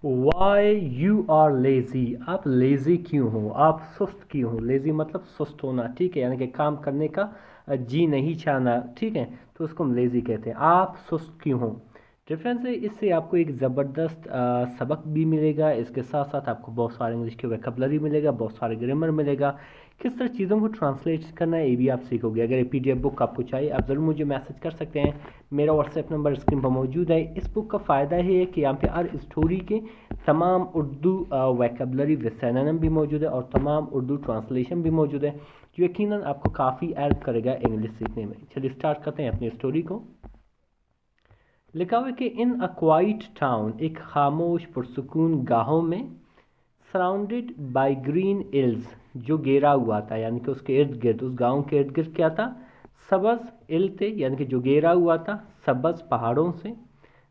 Why you are lazy, आप lazy क्यों हो, आप सुस्त क्यों हो। लेज़ी मतलब सुस्त होना, ठीक है, यानी कि काम करने का जी नहीं चाहना, ठीक है, तो उसको हम लेज़ी कहते हैं। आप सुस्त क्यों हो। डिफरेंस है, इससे आपको एक ज़बरदस्त सबक भी मिलेगा, इसके साथ साथ आपको बहुत सारे इंग्लिश के वोकैबुलरी मिलेगा, बहुत सारे ग्रामर मिलेगा, किस तरह चीज़ों को ट्रांसलेट करना है ये भी आप सीखोगे। अगर ये PDF बुक आपको चाहिए आप ज़रूर मुझे मैसेज कर सकते हैं, मेरा व्हाट्सएप नंबर स्क्रीन पर मौजूद है। इस बुक का फ़ायदा ये है कि यहाँ पे हर स्टोरी के तमाम उर्दू वोकैबुलरी विद सिनोनिम भी मौजूद है और तमाम उर्दू ट्रांसलेशन भी मौजूद है, जो यकीनन आपको काफ़ी हेल्प करेगा इंग्लिश सीखने में। चलिए स्टार्ट करते हैं अपनी स्टोरी को। लिखा हुआ है कि इन अ क्वाइट टाउन, एक खामोश पुरसुकून गाहों में, सराउंडेड बाय ग्रीन हिल्स, जो घेरा हुआ था, यानी कि उसके इर्द गिर्द, उस गांव के इर्द गिर्द क्या था, सबज हिल थे, यानी कि जो घेरा हुआ था सबज पहाड़ों से।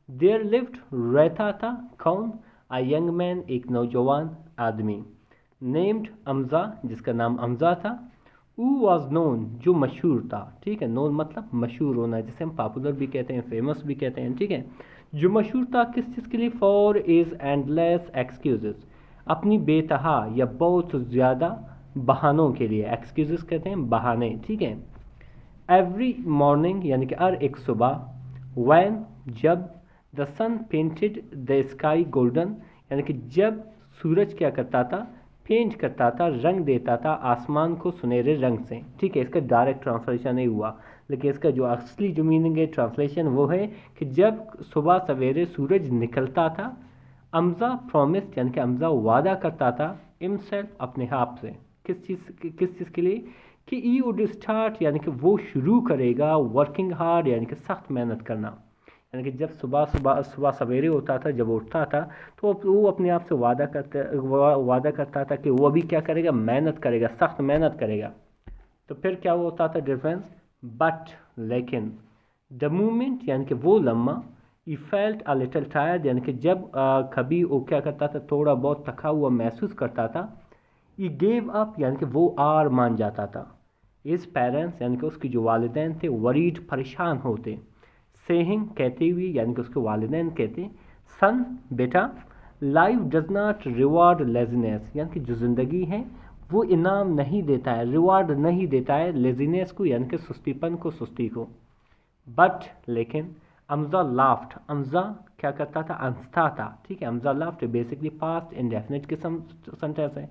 देयर लिव्ड, रहता था, कौन, अ यंग मैन, एक नौजवान आदमी, नेम्ड हमजा, जिसका नाम हमजा था, हु वॉज नोन, जो मशहूर था, ठीक है, नोन मतलब मशहूर होना, जिसे हम पॉपुलर भी कहते हैं, फेमस भी कहते हैं, ठीक है, जो मशहूर था किस चीज़ के लिए, फॉर इज एंडलेस एक्सक्यूजेस, अपनी बेतहा या बहुत ज़्यादा बहानों के लिए, एक्सक्यूजेस कहते हैं बहाने, ठीक है। एवरी मॉर्निंग, यानी कि हर एक सुबह, वैन, जब, the sun painted the sky golden, यानी कि जब सूरज क्या करता था, पेंट करता था, रंग देता था आसमान को सुनहरे रंग से, ठीक है, इसका डायरेक्ट ट्रांसलेशन नहीं हुआ, लेकिन इसका जो असली जो मीनिंग है ट्रांसलेशन वो है कि जब सुबह सवेरे सूरज निकलता था, हमजा प्रॉमिस, यानी कि हमजा वादा करता था, हिमसेल्फ, अपने आप से, किस चीज़ के लिए, कि ई वुड स्टार्ट, यानी कि वो शुरू करेगा, वर्किंग हार्ड, यानी कि सख्त मेहनत करना, यानी कि जब सुबह सवेरे होता था, जब उठता था, तो वो अपने आप से वादा करता था कि वो अभी क्या करेगा, मेहनत करेगा, सख्त मेहनत करेगा। तो फिर क्या होता था डिफरेंस, बट, लेकिन, द मोमेंट, यानी कि वो लम्हा, ई फेल्ट अ लिटिल टायर्ड, यानी कि जब कभी वो क्या करता था, थोड़ा बहुत थका हुआ महसूस करता था, ई गेव अप, यानी कि वो आर मान जाता था, इस पेरेंट्स, यानी कि उसके जो वालिदैन थे, वरीड, परेशान होते, सेहिंग, कहते हुए, यानी कि उसके वालिदैन कहते, सन, बेटा, life does not reward laziness, यानी कि जो ज़िंदगी है वो इनाम नहीं देता है, रिवार्ड नहीं देता है लेजीनेस को, यानी कि सुस्तीपन को, सुस्ती को। बट, लेकिन, हमजा लाफ्ट, हमजा क्या करता था, हंसता था, ठीक है, Hamza laughed basically past indefinite के सेंटेंस है।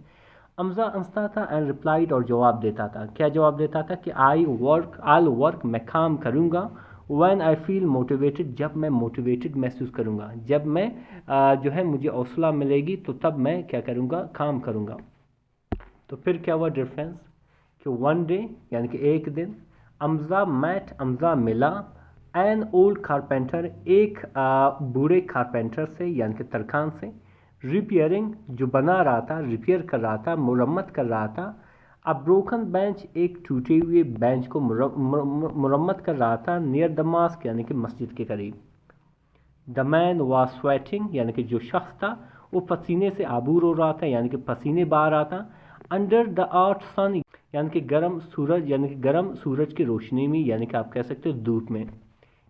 हमजा हंसता था एंड रिप्लाइड, और जवाब देता था, क्या जवाब देता था, कि आई वर्क, मैं काम करूँगा, व्हेन आई फील मोटिवेटेड, जब मैं मोटिवेटेड महसूस करूँगा, जब मैं जो है मुझे हौसला मिलेगी तो तब मैं क्या करूँगा, काम करूँगा। तो फिर क्या हुआ डिफरेंस, कि वन डे, यानी कि एक दिन, हमजा मिला, एन ओल्ड कारपेंटर, एक बूढ़े कारपेंटर से, यानी कि तरखान से, रिपेयरिंग, जो बना रहा था, रिपेयर कर रहा था, मुरम्मत कर रहा था, अ ब्रोकन बेंच, एक टूटे हुए बेंच को मुरम्मत कर रहा था, नियर द मास्क, यानी कि मस्जिद के करीब। द मैन वॉज स्वेटिंग, यानी कि जो शख्स था वो पसीने से आबूर हो रहा था, यानी कि पसीने बहा रहा था, अंडर द आउट सन, यानी कि गर्म सूरज, यानी कि गर्म सूरज की रोशनी में, यानी कि आप कह सकते हो धूप में।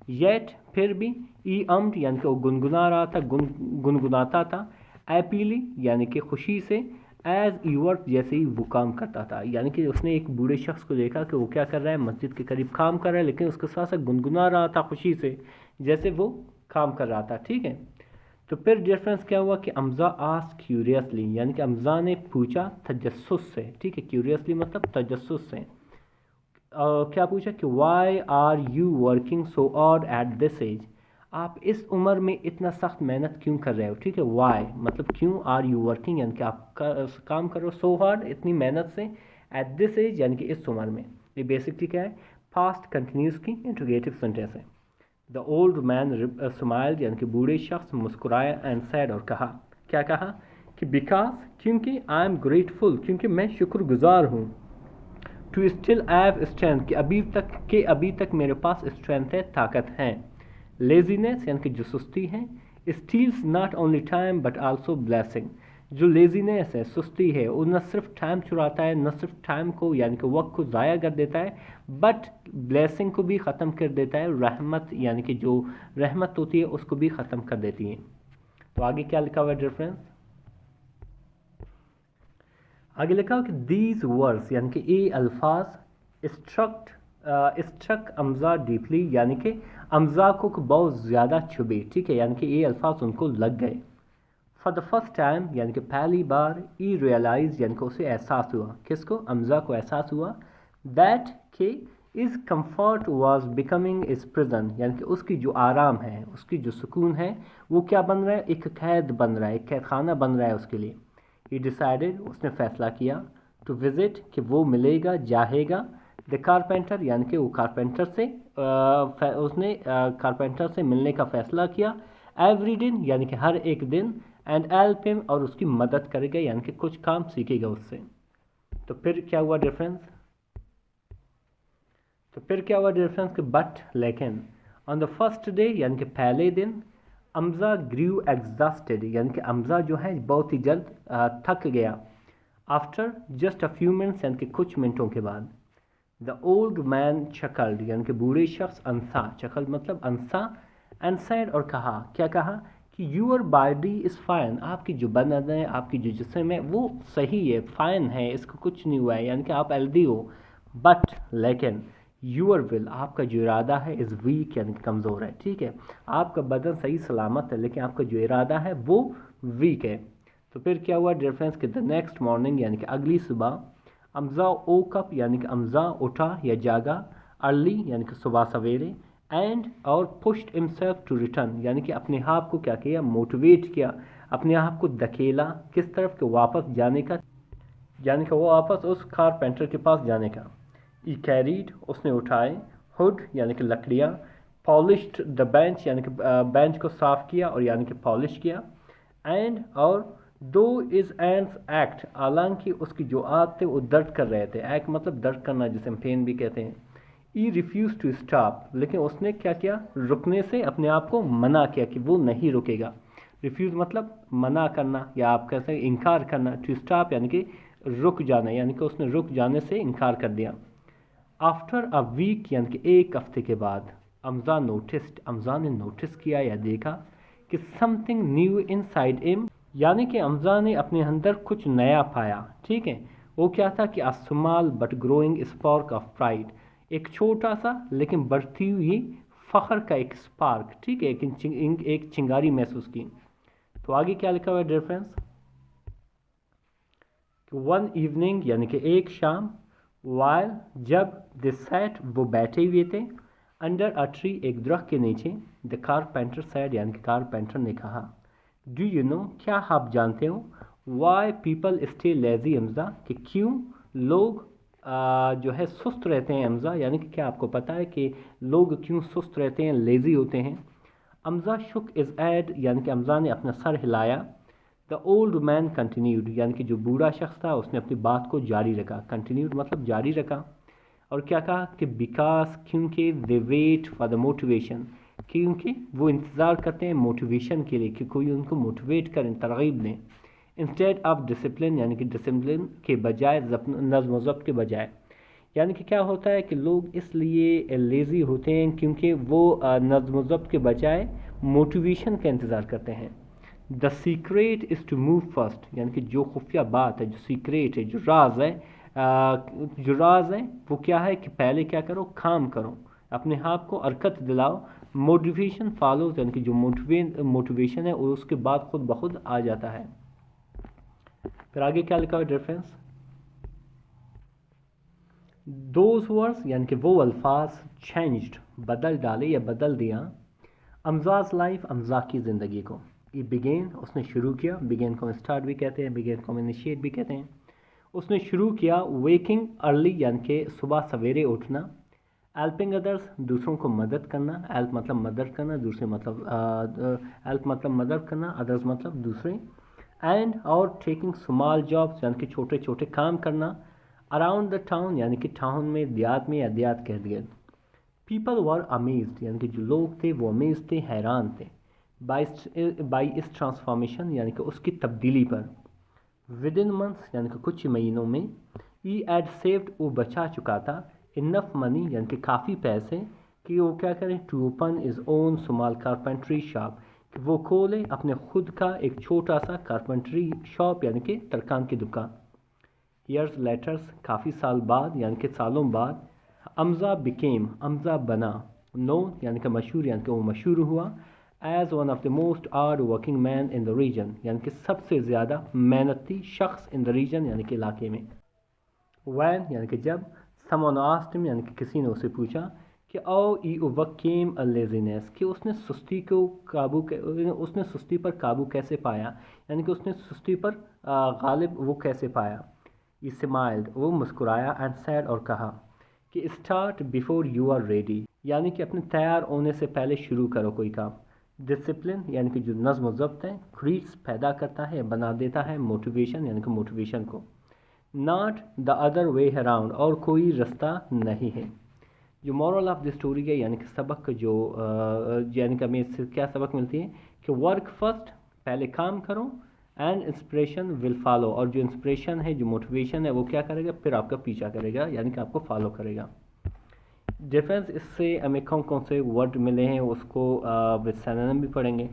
येट, फिर भी, ई अम्ड, यानी कि वो गुनगुना रहा था, गुनगुनाता था, एपीली, यानी कि खुशी से, एज यूवर्क, जैसे ही वो काम करता था, यानी कि उसने एक बूढ़े शख्स को देखा कि वो क्या कर रहा है, मस्जिद के करीब काम कर रहा है, लेकिन उसके साथ साथ गुनगुना रहा था खुशी से, जैसे वो काम कर रहा था, ठीक है। तो फिर डिफरेंस क्या हुआ, कि हमजा आस्क क्यूरियसली, यानी कि हमजा ने पूछा तजस्सुस से, ठीक है, क्यूरियसली मतलब तजस्सुस से, क्या पूछा, कि why are you working so hard at this age, आप इस उम्र में इतना सख्त मेहनत क्यों कर रहे हो, ठीक है, वाई मतलब क्यों, आर यू वर्किंग, यानी कि आप काम कर रहे हो सो हार्ड, इतनी मेहनत से, एट दिस एज, यानी कि इस उम्र में। ये बेसिकली क्या है, फास्ट कंटिन्यूस की इंट्रोगेटिव सेंटेंस है। द ओल्ड मैन स्माइल्ड, यानी कि बूढ़े शख्स मुस्कुराया, एंड सैड, और कहा, क्या कहा, कि बिकॉज, क्योंकि, आई एम ग्रेटफुल, क्योंकि मैं शुक्रगुजार हूँ, टू स्टिल हैव स्ट्रेंथ, कि अभी तक मेरे पास स्ट्रेंथ है, ताकत है, लेजीनेस, यानी कि जो सुस्ती है, steals not only time but also blessing, जो लेजीनेस है, सुस्ती है, वो न सिर्फ टाइम चुराता है, न सिर्फ टाइम को, यानी कि वक्त को ज़ाया कर देता है, बट ब्लेसिंग को भी ख़त्म कर देता है, रहमत, यानी कि जो रहमत होती है उसको भी ख़त्म कर देती है। तो आगे क्या लिखा हुआ है डिफरेंस, आगे लिखा हुआ कि दीज वर्ड्स यानी कि ये अल्फाज स्ट्रक अमज़ा डीपली, यानी कि अमज़ा को बहुत ज़्यादा छुबे, ठीक है, यानी कि ये अल्फाज उनको लग गए। फॉर द फर्स्ट टाइम यानी कि पहली बार, ई रियलाइज यानी कि उसे एहसास हुआ, किसको, अमज़ा को एहसास हुआ, दैट के is comfort was becoming is prison, यानी कि उसकी जो आराम है, उसकी जो सुकून है, वो क्या बन रहा है, एक कैद बन रहा है, एक कैद खाना बन रहा है उसके लिए। ही डिसाइडेड, उसने फैसला किया, टू विजिट, कि वो मिलेगा, जाएगा, द कारपेंटर, यानी कि वो कारपेंटर से उसने कारपेंटर से मिलने का फैसला किया, एवरी दिन, यानी कि हर एक दिन, एंड हेल्प हिम, और उसकी मदद करेगा, यानी कि कुछ काम सीखेगा उससे। तो फिर क्या हुआ डिफरेंस, कि बट लेकिन, ऑन द फर्स्ट डे, यानी कि पहले दिन, अमज़ा ग्रीव एग्जॉस्टेड, यानी कि अमज़ा जो है बहुत ही जल्द थक गया, after just a few minutes, यानी कि कुछ मिनटों के बाद, द ओल्ड मैन चकल्ड, यानी कि बूढ़े शख्स अंसा, चकल मतलब अंसा, एंड सेड, और कहा, क्या कहा, कि यूर बॉडी इज़ फाइन, आपकी जो बदन है, आपकी जो जिस्म है, वो सही है, फाइन है, इसको कुछ नहीं हुआ है, यानी कि आप हेल्दी हो, बट लेकिन, यूर विल, आपका जो इरादा है, इज़ वीक, यानी कि कमज़ोर है, ठीक है, आपका बदन सही सलामत है, लेकिन आपका जो इरादा है वो वीक है। तो फिर क्या हुआ डिफरेंस, कि द नेक्स्ट मॉर्निंग, यानी कि अगली सुबह, अमज़ा ओ कप, यानी कि अमज़ा उठा या जागा, अर्ली, यानी कि सुबह सवेरे, एंड और पुश्ड हिमसेल्फ टू रिटर्न, यानी कि अपने आप को क्या किया, मोटिवेट किया, अपने आप को धकेला, किस तरफ, के वापस जाने का, यानी कि वो वापस उस कारपेंटर के पास जाने का। ई कैरीड, उसने उठाए, हुड, यानी कि लकड़ियाँ, पॉलिश्ड द बेंच, यानी कि बेंच को साफ़ किया और यानी कि पॉलिश किया, एंड और दो इज़ एंड्स एक्ट, हालांकि उसकी जो आँख थे वो दर्द कर रहे थे, एक्ट मतलब दर्द करना, जिसे हम पेन भी कहते हैं। ई रिफ्यूज़ टू स्टॉप, लेकिन उसने क्या किया, रुकने से अपने आप को मना किया कि वो नहीं रुकेगा। रिफ्यूज़ मतलब मना करना, या आप कह सकते हैं इनकार करना, टू स्टॉप यानी कि रुक जाना, यानी कि उसने रुक जाने से इनकार कर दिया। आफ्टर अ वीक, यानी कि एक हफ्ते के बाद, अमज़ा ने नोटिस किया या देखा कि समथिंग न्यू इनसाइड हिम, यानी कि अमज़ा ने अपने अंदर कुछ नया पाया, ठीक है, वो क्या था, कि a small but growing spark of pride, एक छोटा सा लेकिन बढ़ती हुई फ़ख्र का एक स्पार्क, ठीक है, एक चिंगारी महसूस की। तो आगे क्या लिखा हुआ है डिफरेंस, वन इवनिंग, यानी कि एक शाम, वाइल, जब, दे सैट, वो बैठे हुए थे, अंडर अ ट्री, एक दरख्त के नीचे, द कारपेंटर सैड, यानी कि कारपेंटर ने कहा, डू यू नो, क्या आप जानते हो, why people stay lazy Hamza, कि क्यों लोग जो है सुस्त रहते हैं, हमजा यानी कि क्या आपको पता है कि लोग क्यों सुस्त रहते हैं, लेजी होते हैं। हमजा शुक इज़ एड, यानी कि हमजा ने अपना सर हिलाया। द ओल्ड मैन कंटिन्यूड, यानी कि जो बूढ़ा शख्स था उसने अपनी बात को जारी रखा, कंटिन्यूड मतलब जारी रखा, और क्या कहा, कि बिकॉज, क्योंकि, दे वेट फॉर द मोटिवेशन, क्योंकि वो इंतज़ार करते हैं मोटिवेशन के लिए, कि कोई उनको मोटिवेट करें, तरगीब दें, इंस्टेड ऑफ डिसिप्लिन, यानी कि डिसिप्लिन के बजाय, नज़्म ज़ब्त के बजाय, यानी कि क्या होता है कि लोग इसलिए लेज़ी होते हैं क्योंकि वो नज़्म ज़ब्त के बजाय मोटिवेशन का इंतज़ार करते हैं। The secret is to move first, यानी कि जो खुफिया बात है, जो सीक्रेट है, जो राज है, वो क्या है, कि पहले क्या करो, काम करो, अपने आप को हरकत दिलाओ, मोटिवेशन फॉलोज, यानी कि जो मोटिवेशन है वो उसके बाद खुद ब खुद आ जाता है। फिर आगे क्या लिखा हुआ डिफरेंस, दोज वर्ड्स, यानी कि वो अल्फाज, चेंज्ड, बदल डाले या बदल दिया, अमज़ाज लाइफ, अमज़ा की ज़िंदगी को। ये बिगेन, उसने शुरू किया, बिगेन को स्टार्ट भी कहते हैं, बिगेन को इनिशिएट भी कहते हैं। उसने शुरू किया, वेकिंग अर्ली, यानी कि सुबह सवेरे उठना, हेल्पिंग अदर्स, दूसरों को मदद करना, हेल्प मतलब मदद करना, दूसरे मतलब हेल्प मतलब मदद करना, अदर्स मतलब दूसरे, एंड और टेकिंग स्मॉल जॉब्स, यानी कि छोटे छोटे काम करना, अराउंड द टाउन, यानी कि टाउन में, देहात में, या देहात कह दिया। पीपल वर अमेज्ड, यानी कि जो लोग थे वो अमेज थे, हैरान थे, बाई इस ट्रांसफॉर्मेशन, यानी कि उसकी तब्दीली पर। विद इन मंथ्स, यानी कि कुछ महीनों में, ई एड सेव्ड, वो बचा चुका था, इनफ मनी, यानी कि काफ़ी पैसे, कि वो क्या करें, to open his own small carpentry shop, کہ وہ کھولے اپنے خود کا ایک چھوٹا سا کارپنٹری شاپ یعنی کہ ترکان کی دکان. ایئرز لیٹرز کافی سال بعد یعنی کہ سالوں بعد حمزہ became حمزہ بنا known یعنی کہ مشہور یعنی کہ وہ مشہور ہوا as one of the most hard working men in the region یعنی کہ سب سے زیادہ محنتی شخص in the region یعنی کہ علاقے میں. when یعنی کہ جب someone asked him یعنی کہ کسی نے اسے پوچھا کہ he overcame a laziness کہ اس نے سستی پر قابو کیسے پایا یعنی کہ اس نے سستی پر غالب وہ کیسے پایا. he smiled وہ مسکرایا and said اور کہا کہ start before you are ready یعنی کہ اپنے تیار ہونے سے پہلے شروع کرو کوئی کام. ڈسپلن یعنی کہ جو نظم و ضبط ہے creates پیدا کرتا ہے بنا دیتا ہے موٹیویشن یعنی کہ موٹیویشن کو. not the other way around اور کوئی رستہ نہیں ہے. جو مورل آف دی اسٹوری ہے یعنی کہ سبق جو یعنی کہ ہمیں اس سے کیا سبق ملتی ہے کہ ورک فرسٹ پہلے کام کرو اینڈ انسپریشن ول فالو اور جو انسپریشن ہے جو موٹیویشن ہے وہ کیا کرے گا پھر آپ کا پیچھا کرے گا یعنی کہ آپ کو فالو کرے گا. ڈیفرنس اس سے ہمیں کون سے ورڈ ملے ہیں اس کو وتھ سینونیم بھی پڑھیں گے.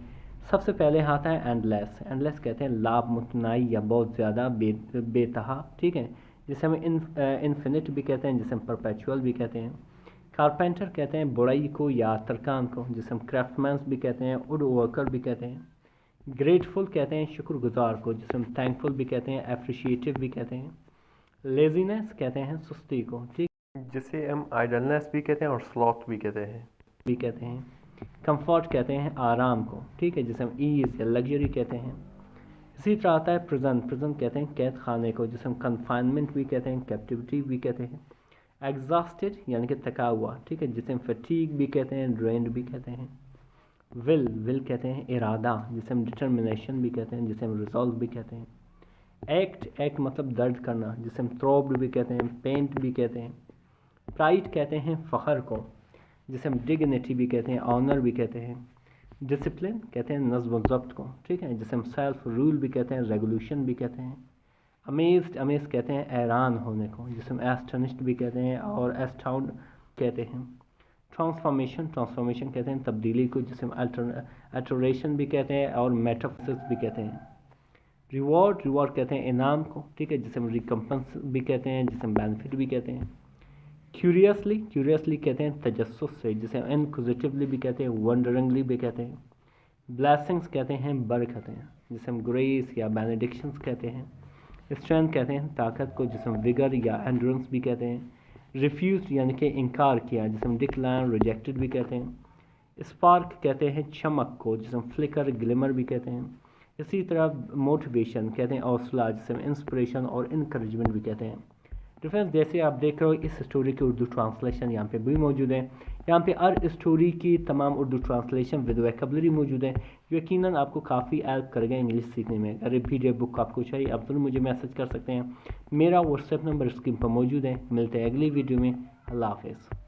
سب سے پہلے آتا ہے اینڈ لیس. اینڈ لیس کہتے ہیں لاب متنائی یا بہت زیادہ بے تہا ٹھیک ہے جسے ہم انفینٹ بھی کہتے ہیں جسے ہم پرپیچول بھی کہتے ہیں. کارپینٹر کہتے ہیں بڑائی کو یا ترکان کو جسے ہم کرافٹ مینس بھی کہتے ہیں ووڈ ورکر بھی کہتے ہیں. گریٹفل کہتے ہیں شکر گزار کو جسے ہم تھینکفل بھی کہتے ہیں اپریشیٹیو بھی کہتے ہیں. لیزینس کہتے ہیں سستی کو ٹھیک جسے ہم آئیڈلنس بھی کہتے ہیں اور سلوتھ بھی کہتے ہیں. کمفرٹ کہتے ہیں آرام کو ٹھیک ہے جسے ہم ایز یا لگژری کہتے ہیں. اسی طرح آتا ہے پریزن کہتے ہیں قید خانے کو جسے ہم کنفائنمنٹ بھی کہتے ہیں کیپٹیوٹی بھی کہتے ہیں. ایگزاسٹڈ یعنی کہ تھکا ہوا ٹھیک ہے جسے ہم فٹیگ بھی کہتے ہیں ڈرینڈ بھی کہتے ہیں. ول کہتے ہیں ارادہ جسے ہم ڈٹرمنیشن بھی کہتے ہیں جسے ہم ریزولو بھی کہتے ہیں. ایکٹ مطلب درد کرنا جسے ہم تھروبڈ بھی کہتے ہیں پینٹ بھی کہتے ہیں. پرائڈ کہتے ہیں فخر کو جسے ہم ڈگنیٹی بھی کہتے ہیں آنر بھی کہتے ہیں. ڈسپلن کہتے ہیں نظم و ضبط کو ٹھیک ہے جسے ہم سیلف رول بھی کہتے ہیں ریگولیشن بھی کہتے ہیں. امیز کہتے ہیں حیران ہونے کو جسے ہم ایسٹنشڈ بھی کہتے ہیں اور ایسٹاؤنڈ کہتے ہیں. ٹرانسفارمیشن کہتے ہیں تبدیلی کو جسے ہم الٹریشن بھی کہتے ہیں اور میٹافزکس بھی کہتے ہیں. ریوارڈ کہتے ہیں انعام کو ٹھیک ہے جسے ہم ریکمپنس بھی کہتے ہیں جسے ہم بینیفٹ بھی کہتے ہیں. کیوریسلی کہتے ہیں تجسس سے جسے ہم انکوزیٹیولی بھی کہتے ہیں ونڈرنگلی بھی کہتے ہیں. بلیسنگس کہتے ہیں برکتیں جسے ہم گریس یا بینیڈکشنس کہتے ہیں. اسٹرینتھ کہتے ہیں طاقت کو جسے ہم ویگر یا اینڈورنس بھی کہتے ہیں. ریفیوزڈ یعنی کہ انکار کیا جسے ہم ڈکلائن ریجیکٹڈ بھی کہتے ہیں. اسپارک کہتے ہیں چمک کو جسے ہم فلکر گلمر بھی کہتے ہیں. اسی طرح موٹیویشن کہتے ہیں حوصلہ جسے ہم انسپریشن اور انکریجمنٹ بھی کہتے ہیں. ڈفرینس جیسے آپ دیکھ رہے ہو اس اسٹوری کی اردو ٹرانسلیشن یہاں پہ بھی موجود ہے. یہاں پہ ہر اسٹوری کی تمام اردو ٹرانسلیشن ود ویکیبلری موجود ہے جو یقیناً آپ کو کافی ہیلپ کرے گا انگلش سیکھنے میں. اگر پی ڈی ایف بک آپ کو چاہیے آپ ضرور مجھے میسج کر سکتے ہیں. میرا واٹس ایپ نمبر اسکرین پر موجود ہے. ملتے ہیں اگلی ویڈیو میں. اللہ حافظ.